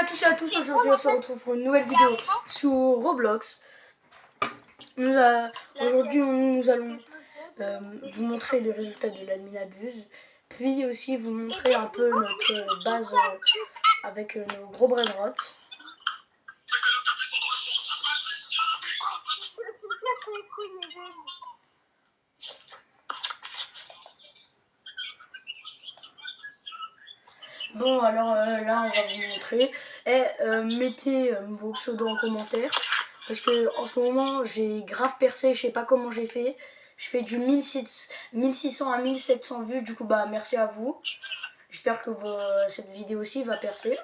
à tous et à tous, aujourd'hui on se retrouve pour une nouvelle vidéo sur Roblox. Aujourd'hui nous allons vous montrer les résultats de l'admin abuse, puis aussi vous montrer un peu notre base avec nos gros brainrot. Bon alors là on va vous montrer et mettez vos pseudos en commentaire parce que en ce moment j'ai grave percé, je sais pas comment j'ai fait. Je fais du 1600 à 1700 vues, du coup bah merci à vous. J'espère que cette vidéo aussi va percer.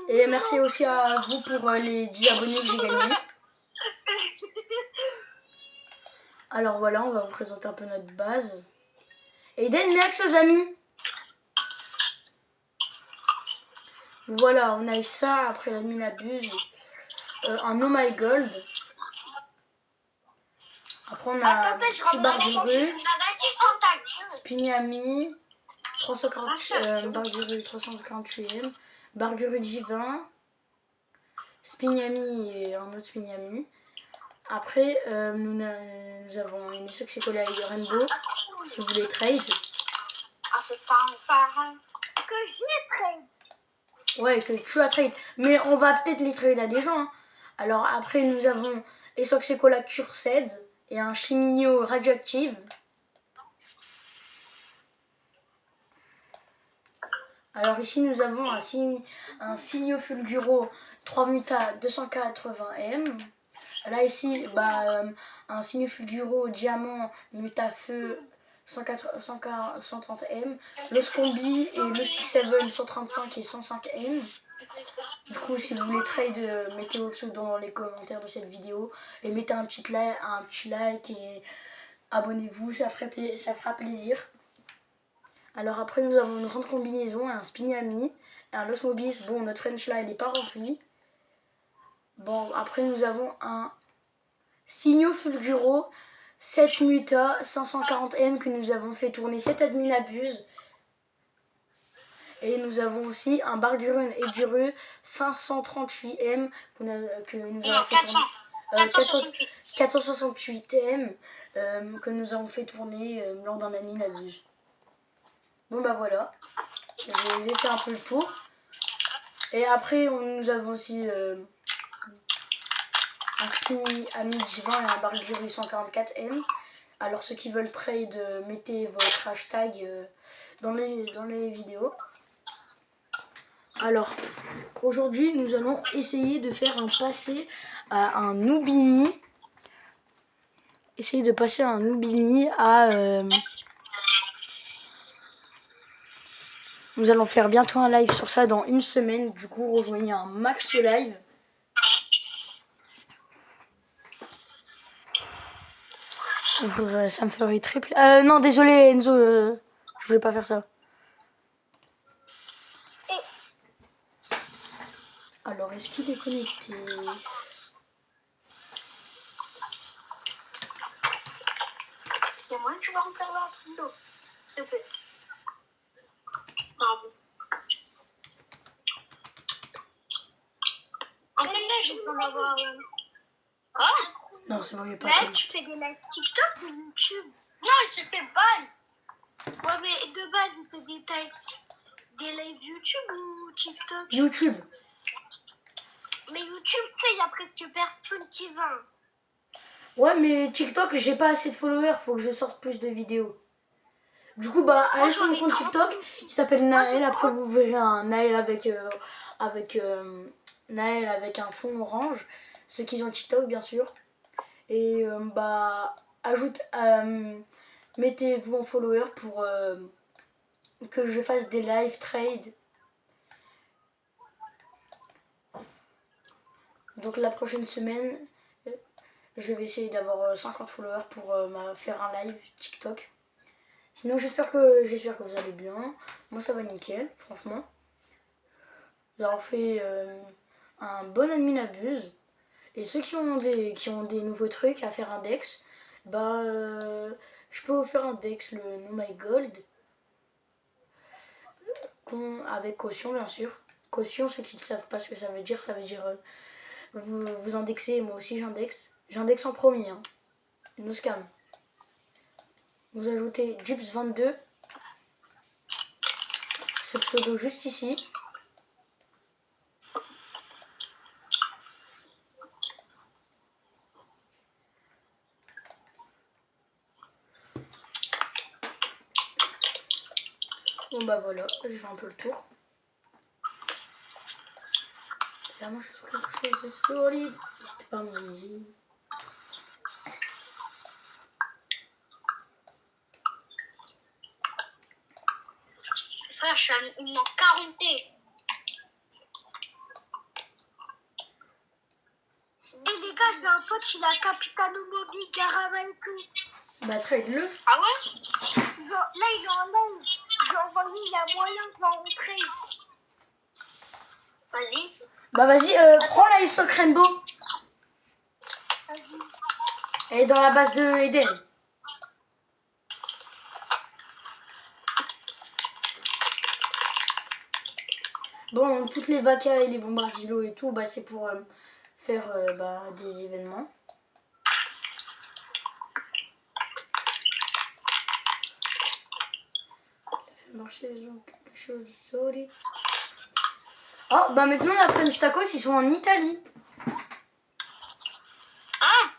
Et merci aussi à vous pour les 10 abonnés que j'ai gagnés. Alors voilà, on va vous présenter un peu notre base. Aiden, next aux amis. Voilà, on a eu ça après l'admin abuse. Un Oh My Gold. Après on a un petit bar du rue. Spignami. 340, bar du rue 348ème. Bar du rue J20. Spignami et un autre Spignami. Après nous avons une Succécola et Rainbow. Si vous voulez trade. Ah, c'est pas un que j'ai trade. Ouais, que tu as trade. Mais on va peut-être les trade à des gens. Hein. Alors après, nous avons Esoxecola Cursed et un Chiminio Radioactive. Alors ici, nous avons un Signo Fulguro 3 Muta 280M. Là ici, un Signo Fulguro Diamant Muta Feu 130M. Le Scombi et le 6-7 135 et 105M. Du coup, si vous voulez trade, mettez vos pseudos dans les commentaires de cette vidéo et mettez un petit like et abonnez-vous, ça fera plaisir. Alors après, nous avons une grande combinaison, un Spignami, un Los Mobis. Bon, notre French là, il n'est pas rempli. Bon, après, nous avons un Signo Fulguro 7 Muta 540M que nous avons fait tourner 7 admin abuse. Et nous avons aussi un Bargurun et Duru 538M que nous avons fait tourner. 468M que nous avons fait tourner lors d'un admin abuse. Bon bah voilà, j'ai fait un peu le tour. Et après nous avons aussi un Spignami J20 et un Barguru 144M. Alors ceux qui veulent trade, mettez votre hashtag dans les vidéos. Alors, aujourd'hui, nous allons essayer de faire un passé à un Noobini. Essayer de passer un Noobini à... Nous allons faire bientôt un live sur ça dans une semaine. Du coup, rejoignez un max live. Ça me ferait triple... non, désolé Enzo, je voulais pas faire ça. Alors, est-ce qu'il est connecté? Il y a moyen que tu vas remplir un truc d'eau, s'il te plaît. Pardon. En fait, là, je peux en avoir. Ah Non, c'est vrai, il n'est pas connecté. connecté. Tu fais des lives TikTok ou YouTube? Non, je fais ban. Ouais, mais de base, il fait des lives YouTube ou TikTok? YouTube. Mais YouTube, tu sais, il y a presque personne qui va. Ouais, mais TikTok, j'ai pas assez de followers, faut que je sorte plus de vidéos. Du coup, bah, allez sur mon compte TikTok, il s'appelle Naël. Après, vous verrez un Naël Naël avec un fond orange. Ceux qui ont TikTok, bien sûr. Et mettez-vous en follower pour que je fasse des live trades. Donc, la prochaine semaine, je vais essayer d'avoir 50 followers pour faire un live TikTok. Sinon, j'espère que vous allez bien. Moi, ça va nickel, franchement. Nous avons fait un bon admin abuse. Et ceux qui ont des nouveaux trucs à faire un dex, je peux vous faire un dex, le No My Gold, avec caution, bien sûr. Caution, ceux qui ne savent pas ce que ça veut dire vous indexez, moi aussi j'indexe. J'indexe en premier, hein. No scam. Vous ajoutez Jups22, ce pseudo juste ici. Bon bah voilà, j'ai fait un peu le tour. Vraiment, je suis sur quelque chose de solide. C'était pas mon easy. Frère, il manque 40. Et les gars, j'ai un pote, il a Capitano Mobile, Garama et tout. Bah trade-le. Ah ouais? Genre, là, il est en ligne. J'ai envoyé, il y a moyen de l'entrer. Vas-y. Bah vas-y, prends la Isoc Rainbow. Vas-y. Elle est dans la base de Eden. Bon, toutes les vacas et les bombardillos et tout, bah c'est pour faire des événements. Marcher quelque chose de solide. Oh, bah maintenant la French Tacos, ils sont en Italie. Ah!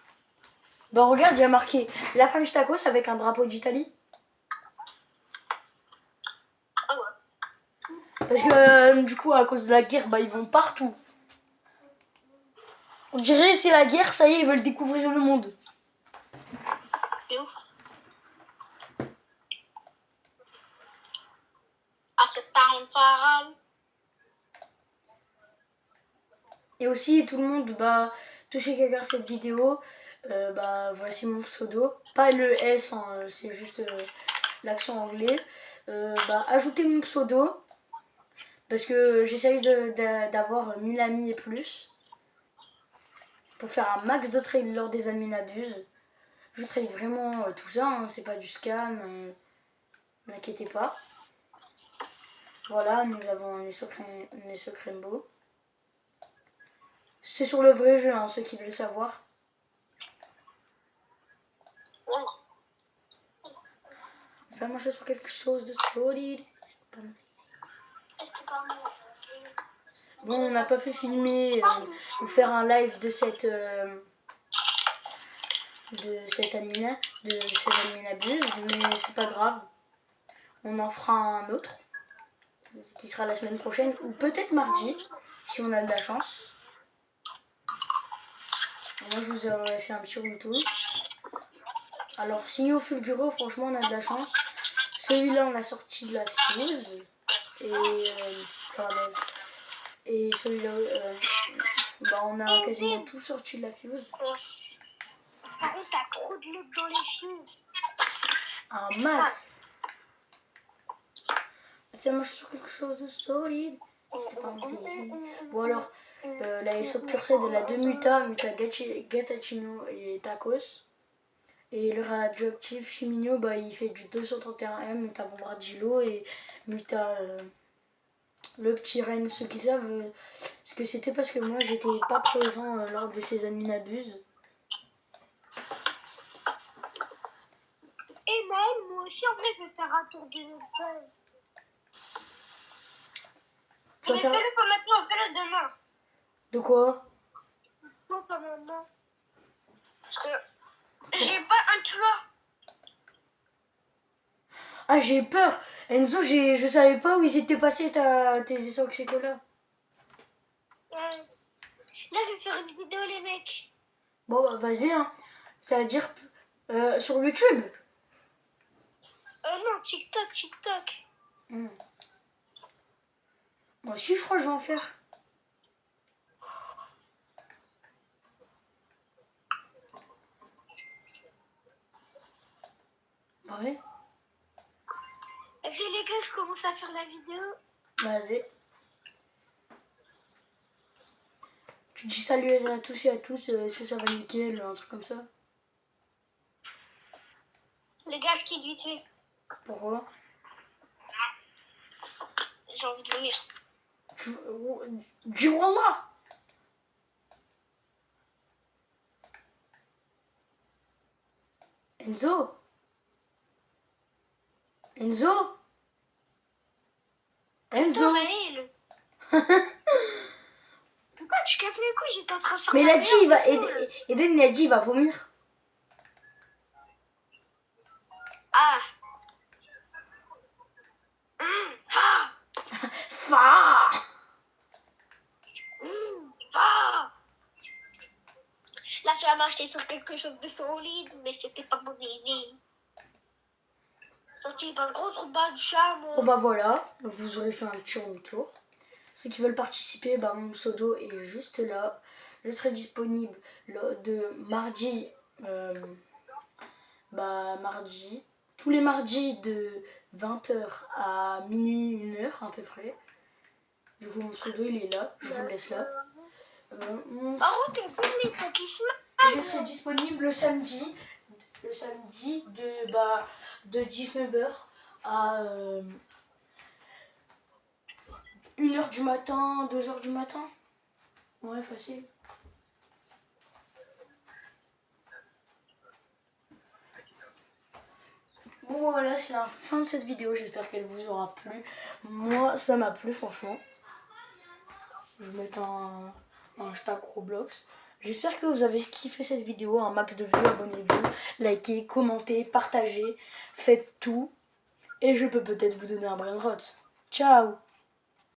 Bah regarde, il y a marqué la French Tacos avec un drapeau d'Italie. Ah ouais. Parce que du coup, à cause de la guerre, bah ils vont partout. On dirait c'est la guerre, ça y est, ils veulent découvrir le monde. C'est ouf. Ah, c'est Town Faral. Et aussi, tout le monde, bah, tous ceux qui regardent cette vidéo, bah, voici mon pseudo. Pas le S, hein, c'est juste l'accent anglais. Bah, ajoutez mon pseudo, parce que j'essaye d'avoir 1000 amis et plus. Pour faire un max de trade lors des admin abuse. Je trade vraiment tout ça, hein, c'est pas du scam, n'inquiétez pas. Voilà, nous avons un Esso Rainbow. C'est sur le vrai jeu, hein, ceux qui veulent savoir. Oh. On va marcher sur quelque chose de solide. Bon, on n'a pas pu filmer ou faire un live de cette admin abuse, mais c'est pas grave. On en fera un autre qui sera la semaine prochaine ou peut-être mardi si on a de la chance. Moi, je vous aurais fait un petit room tour. Alors, Signaux Fulguro, franchement, on a de la chance. Celui-là, on l'a sorti de la fuse. Et celui-là, bah, on a quasiment tout sorti de la fuse. Par contre, t'as trop de loot dans les fuses. Un max. Moi, je suis sur quelque chose de solide. C'était pas ici. Bon, alors, la Aesop Purced, elle a 2 mutas, Muta Gatachino et Tacos. Et le radioactif Chiminio, bah, il fait du 231M, Muta Bombardillo et Muta le petit reine. Ceux qui savent ce que c'était, parce que moi j'étais pas présent lors de ces admin abuses. Et Maël, moi aussi, en vrai, je vais faire un tour de base. Mais fais-le pas maintenant, fais-le demain. De quoi? Non, pas maintenant. Parce que j'ai pas un tueur. Ah, j'ai peur. Enzo, je savais pas où ils étaient passés tes essais chocolat. Là, je vais faire une vidéo, les mecs. Bon, bah, vas-y, hein. Ça veut dire sur YouTube. Non, TikTok. Moi aussi, je crois que je vais en faire. Ouais. Vas-y, les gars, je commence à faire la vidéo. Vas-y. Tu dis salut à tous et à tous, est-ce que ça va nickel, un truc comme ça? Les gars, je quitte vite fait. Pourquoi? J'ai envie de vomir. Dis wallah. Enzo. Enzo. Enzo. Maël. Putain, tu casses les couilles, j'étais en train de faire Mais il ma a dit, il va. meilleure photo, là. Eden, il a dit, il va vomir. Ah. Va. Fa. Va. La femme a acheté sur quelque chose de solide, mais c'était pas mon zizi. Sorti par le gros trou de balle du chameau. Bon bah voilà, vous aurez fait un petit tour. Ceux qui veulent participer, bah mon pseudo est juste là. Je serai disponible de mardi, mardi, tous les mardis de 20h à minuit, 1h à peu près. Du coup mon pseudo il est là, je vous le laisse là. Par contre, t'es bon, il faut qu'il se Je serai disponible le samedi de 19h à 1h du matin, 2h du matin. Ouais, facile. Bon voilà, c'est la fin de cette vidéo. J'espère qu'elle vous aura plu. Moi, ça m'a plu franchement. Je vais mettre un hashtag Roblox. J'espère que vous avez kiffé cette vidéo. Un max de vues, abonnez-vous, likez, commentez, partagez. Faites tout. Et je peux peut-être vous donner un brain rot. Ciao!